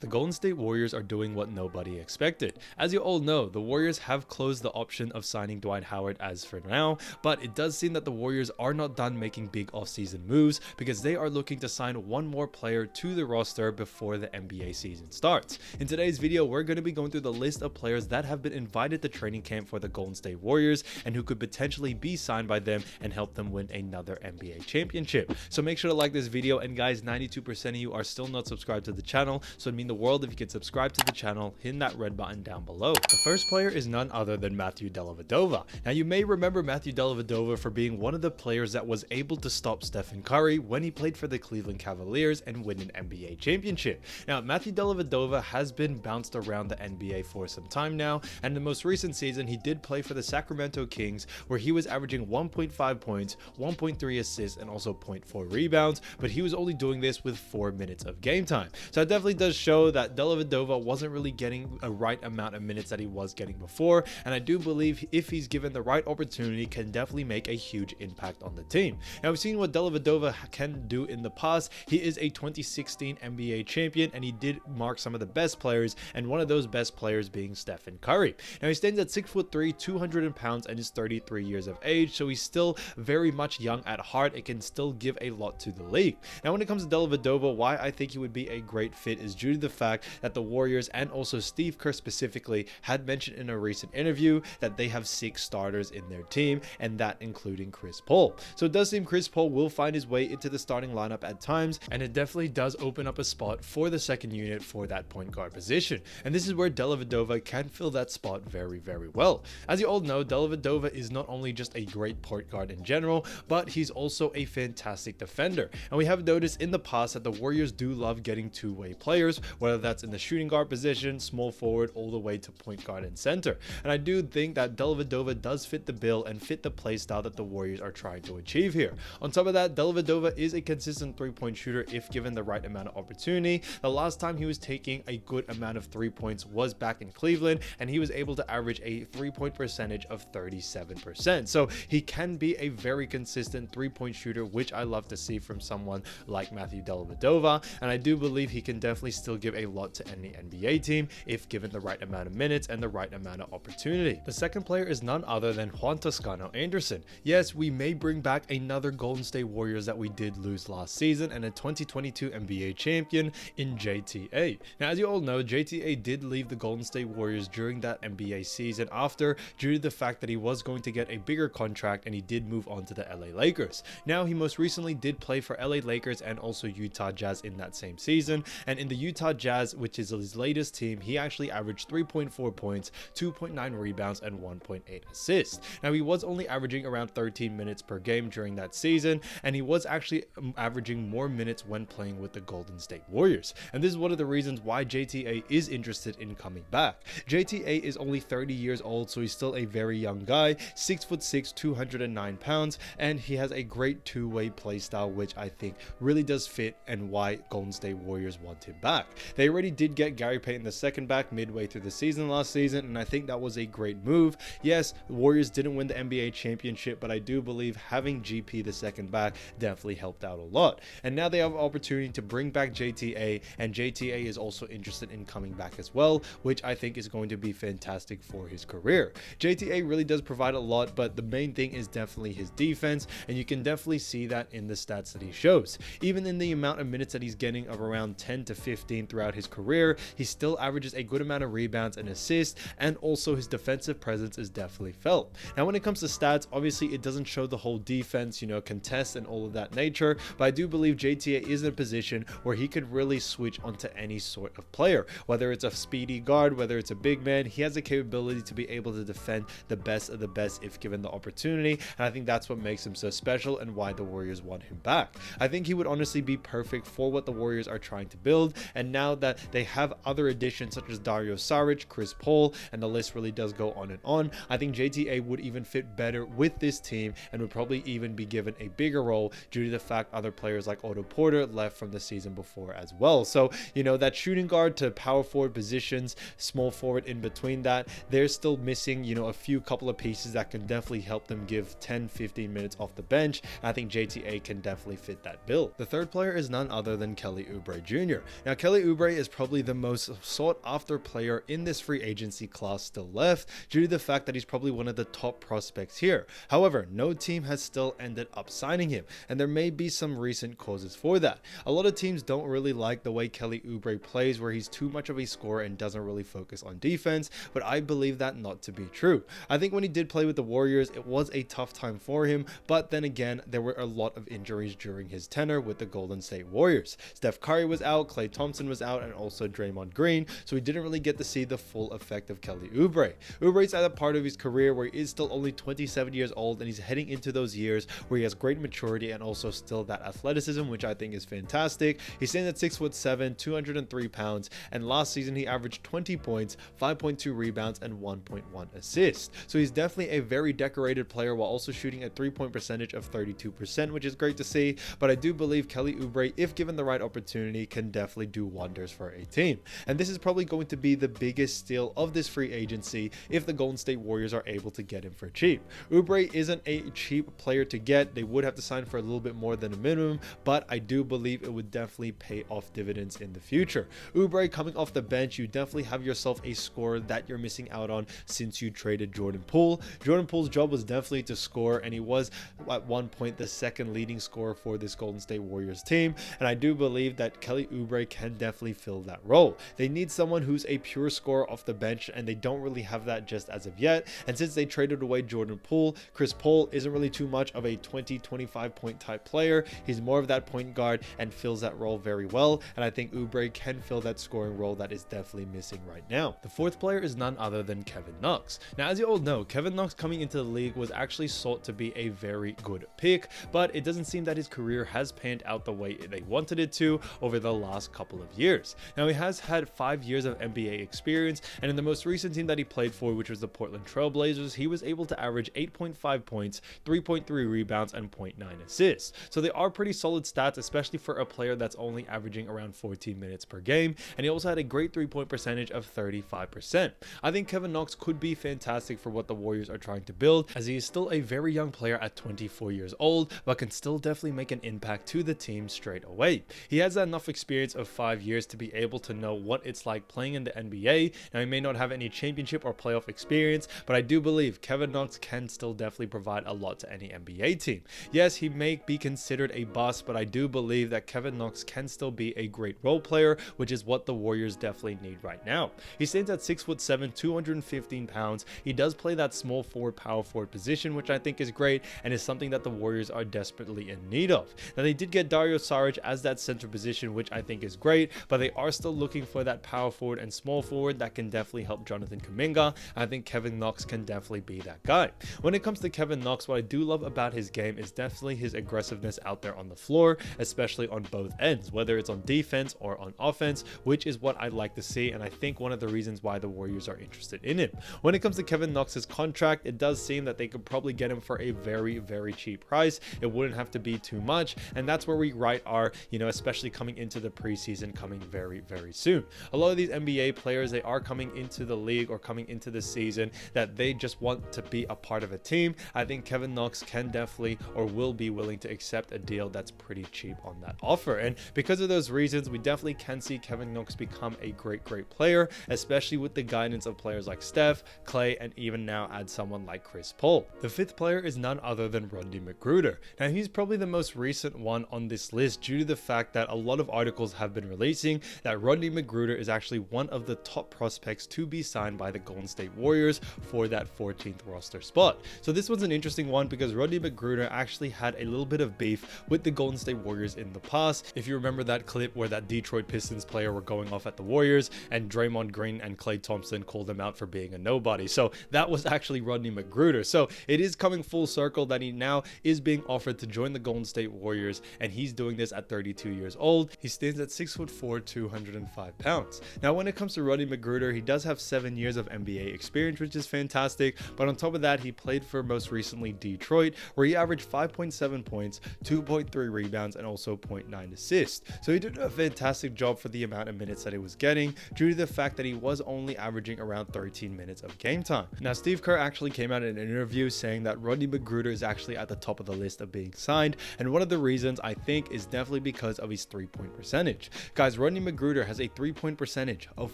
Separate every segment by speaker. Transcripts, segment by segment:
Speaker 1: The Golden State Warriors are doing what nobody expected. As you all know, the Warriors have closed the option of signing Dwight Howard as for now, but it does seem that the Warriors are not done making big offseason moves because they are looking to sign one more player to the roster before the NBA season starts. In today's video, we're going to be going through the list of players that have been invited to training camp for the Golden State Warriors and who could potentially be signed by them and help them win another NBA championship. So make sure to like this video, and guys, 92% of you are still not subscribed to the channel, so it'd mean the world if you could subscribe to the channel, hitting that red button down below. The first player is none other than Matthew Dellavedova. Now, you may remember Matthew Dellavedova for being one of the players that was able to stop Steph Curry when he played for the Cleveland Cavaliers and win an NBA championship. Now, Matthew Dellavedova has been bounced around the NBA for some time now, and in the most recent season he did play for the Sacramento Kings, where he was averaging 1.5 points, 1.3 assists, and also 0.4 rebounds, but he was only doing this with 4 minutes of game time. So it definitely does show that Dellavedova wasn't really getting a right amount of minutes that he was getting before, and I do believe if he's given the right opportunity, can definitely make a huge impact on the team. Now, we've seen what Dellavedova can do in the past. He is a 2016 NBA champion, and he did mark some of the best players, and one of those best players being Steph Curry. Now, he stands at 6'3", 200 pounds, and is 33 years of age, so he's still very much young at heart. It can still give a lot to the league. Now, when it comes to Dellavedova, why I think he would be a great fit is due to the fact that the Warriors, and also Steve Kerr specifically, had mentioned in a recent interview that they have 6 starters in their team, and that including Chris Paul. So it does seem Chris Paul will find his way into the starting lineup at times, and it definitely does open up a spot for the second unit for that point guard position. And this is where Dellavedova can fill that spot very, very well. As you all know, Dellavedova is not only just a great point guard in general, but he's also a fantastic defender. And we have noticed in the past that the Warriors do love getting two-way players, whether that's in the shooting guard position, small forward, all the way to point guard and center. And I do think that Dellavedova does fit the bill and fit the play style that the Warriors are trying to achieve here. On top of that, Dellavedova is a consistent three-point shooter if given the right amount of opportunity. The last time he was taking a good amount of 3 points was back in Cleveland, and he was able to average a 3-point percentage of 37%. So he can be a very consistent 3-point shooter, which I love to see from someone like Matthew Dellavedova, and I do believe he can definitely still give a lot to any NBA team if given the right amount of minutes and the right amount of opportunity. The second player is none other than Juan Toscano Anderson. Yes, we may bring back another Golden State Warriors that we did lose last season, and a 2022 NBA champion in JTA. Now, as you all know, JTA did leave the Golden State Warriors during that NBA season after, due to the fact that he was going to get a bigger contract, and he did move on to the LA Lakers. Now, he most recently did play for LA Lakers and also Utah Jazz in that same season, and in the Utah Jazz, which is his latest team, he actually averaged 3.4 points, 2.9 rebounds, and 1.8 assists. Now, he was only averaging around 13 minutes per game during that season, and he was actually averaging more minutes when playing with the Golden State Warriors. And this is one of the reasons why JTA is interested in coming back. JTA is only 30 years old, so he's still a very young guy, 6'6", 209 pounds, and he has a great two-way play style, which I think really does fit and why Golden State Warriors want him back. They already did get Gary Payton II back midway through the season last season, and I think that was a great move. Yes, the Warriors didn't win the NBA championship, but I do believe having GP II back definitely helped out a lot. And now they have an opportunity to bring back JTA, and JTA is also interested in coming back as well, which I think is going to be fantastic for his career. JTA really does provide a lot, but the main thing is definitely his defense, and you can definitely see that in the stats that he shows. Even in the amount of minutes that he's getting of around 10 to 15 throughout his career, he still averages a good amount of rebounds and assists, and also his defensive presence is definitely felt. Now, when it comes to stats, obviously it doesn't show the whole defense, contests and all of that nature, but I do believe JTA is in a position where he could really switch onto any sort of player, whether it's a speedy guard, whether it's a big man. He has the capability to be able to defend the best of the best if given the opportunity, and I think that's what makes him so special and why the Warriors want him back. I think he would honestly be perfect for what the Warriors are trying to build, and now that they have other additions such as Dario Saric, Chris Paul, and the list really does go on and on, I think JTA would even fit better with this team and would probably even be given a bigger role due to the fact other players like Otto Porter left from the season before as well. So, that shooting guard to power forward positions, small forward in between that, they're still missing, a few couple of pieces that can definitely help them give 10-15 minutes off the bench. I think JTA can definitely fit that bill. The third player is none other than Kelly Oubre Jr. Now, Kelly Oubre is probably the most sought after player in this free agency class still left, due to the fact that he's probably one of the top prospects here. However, no team has still ended up signing him, and there may be some recent causes for that. A lot of teams don't really like the way Kelly Oubre plays, where he's too much of a scorer and doesn't really focus on defense, but I believe that not to be true. I think when he did play with the Warriors, it was a tough time for him, but then again, there were a lot of injuries during his tenure with the Golden State Warriors. Steph Curry was out, Klay Thompson was out, and also Draymond Green, so we didn't really get to see the full effect of Kelly Oubre. Oubre's at a part of his career where he is still only 27 years old, and he's heading into those years where he has great maturity and also still that athleticism, which I think is fantastic. He stands at 6'7", 203 pounds, and last season he averaged 20 points, 5.2 rebounds, and 1.1 assists. So he's definitely a very decorated player while also shooting a 3-point percentage of 32%, which is great to see. But I do believe Kelly Oubre, if given the right opportunity, can definitely do wonders for a team. And this is probably going to be the biggest steal of this free agency if the Golden State Warriors are able to get him for cheap. Oubre isn't a cheap player to get. They would have to sign for a little bit more than a minimum, but I do believe it would definitely pay off dividends in the future. Oubre coming off the bench, you definitely have yourself a scorer that you're missing out on since you traded Jordan Poole. Jordan Poole's job was definitely to score, and he was at one point the second leading scorer for this Golden State Warriors team, and I do believe that Kelly Oubre can definitely fill that role. They need someone who's a pure scorer off the bench, and they don't really have that just as of yet. And since they traded away Jordan Poole, Chris Paul isn't really too much of a 20-25 point type player. He's more of that point guard and fills that role very well, and I think Oubre can fill that scoring role that is definitely missing right now. The fourth player is none other than Kevin Knox. Now, as you all know, Kevin Knox coming into the league was actually sought to be a very good pick, but it doesn't seem that his career has panned out the way they wanted it to over the last couple of years. Now, he has had 5 years of NBA experience, and in the most recent team that he played for, which was the Portland Trail Blazers, he was able to average 8.5 points, 3.3 rebounds, and 0.9 assists. So they are pretty solid stats, especially for a player that's only averaging around 14 minutes per game, and he also had a great 3-point percentage of 35%. I think Kevin Knox could be fantastic for what the Warriors are trying to build, as he is still a very young player at 24 years old, but can still definitely make an impact to the team straight away. He has enough experience of 5 years to be able to know what it's like playing in the NBA. Now, he may not have any championship or playoff experience, but I do believe Kevin Knox can still definitely provide a lot to any NBA team. Yes, he may be considered a bust, but I do believe that Kevin Knox can still be a great role player, which is what the Warriors definitely need right now. He stands at 6'7", 215 pounds. He does play that small forward, power forward position, which I think is great and is something that the Warriors are desperately in need of. Now, they did get Dario Saric as that center position, which I think is great, but they are still looking for that power forward and small forward that can definitely help Jonathan Kuminga. I think Kevin Knox can definitely be that guy. When it comes to Kevin Knox, what I do love about his game is definitely his aggressiveness out there on the floor, especially on both ends, whether it's on defense or on offense, which is what I like to see, and I think one of the reasons why the Warriors are interested in him. When it comes to Kevin Knox's contract, it does seem that they could probably get him for a very, very cheap price. It wouldn't have to be too much, and that's where we right are, especially coming into the preseason coming very, very soon. A lot of these NBA players, they are coming into the league or coming into the season that they just want to be a part of a team. I think Kevin Knox can definitely or will be willing to accept a deal that's pretty cheap on that offer, and because of those reasons, we definitely can see Kevin Knox become a great player, especially with the guidance of players like Steph, Klay, and even now add someone like Chris Paul. The fifth player is none other than Rodney McGruder. Now, he's probably the most recent one on this list due to the fact that a lot of articles have been releasing that Rodney McGruder is actually one of the top prospects to be signed by the Golden State Warriors for that 14th roster spot. So this was an interesting one because Rodney McGruder actually had a little bit of beef with the Golden State Warriors in the past. If you remember that clip where that Detroit Pistons player were going off at the Warriors and Draymond Green and Klay Thompson called him out for being a nobody. So that was actually Rodney McGruder. So it is coming full circle that he now is being offered to join the Golden State Warriors, and he's doing this at 32 years old. He stands at 6'4", 205 pounds. Now, when it comes to Rodney McGruder, he does have 7 years of NBA experience, which is fantastic. But on top of that, he played for most recently Detroit, where he averaged 5.7 points, 2.3 rebounds, and also 0.9 assists. So he did a fantastic job for the amount of minutes that he was getting, due to the fact that he was only averaging around 13 minutes of game time. Now, Steve Kerr actually came out in an interview saying that Rodney McGruder is actually at the top of the list of being signed, and one of the reasons I think is definitely because of his 3-point percentage. Guys, as Rodney McGruder has a 3-point percentage of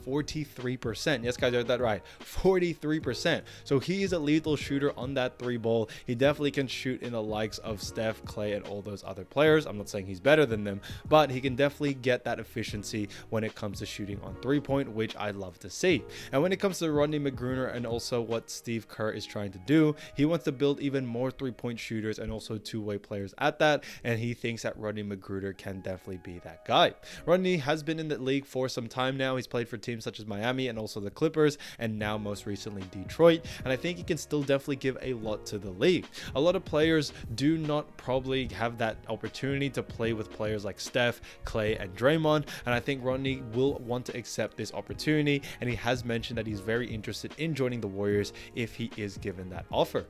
Speaker 1: 43%. Yes, guys, I heard that right. 43%. So he is a lethal shooter on that 3 ball. He definitely can shoot in the likes of Steph, Clay, and all those other players. I'm not saying he's better than them, but he can definitely get that efficiency when it comes to shooting on 3-point, which I love to see. And when it comes to Rodney McGruder and also what Steve Kerr is trying to do, he wants to build even more 3-point shooters and also two-way players at that, and he thinks that Rodney McGruder can definitely be that guy. Rodney has been in the league for some time now. He's played for teams such as Miami and also the Clippers, and now most recently Detroit, and I think he can still definitely give a lot to the league. A lot of players do not probably have that opportunity to play with players like Steph, Clay, and Draymond, and I think Rodney will want to accept this opportunity, and he has mentioned that he's very interested in joining the Warriors if he is given that offer.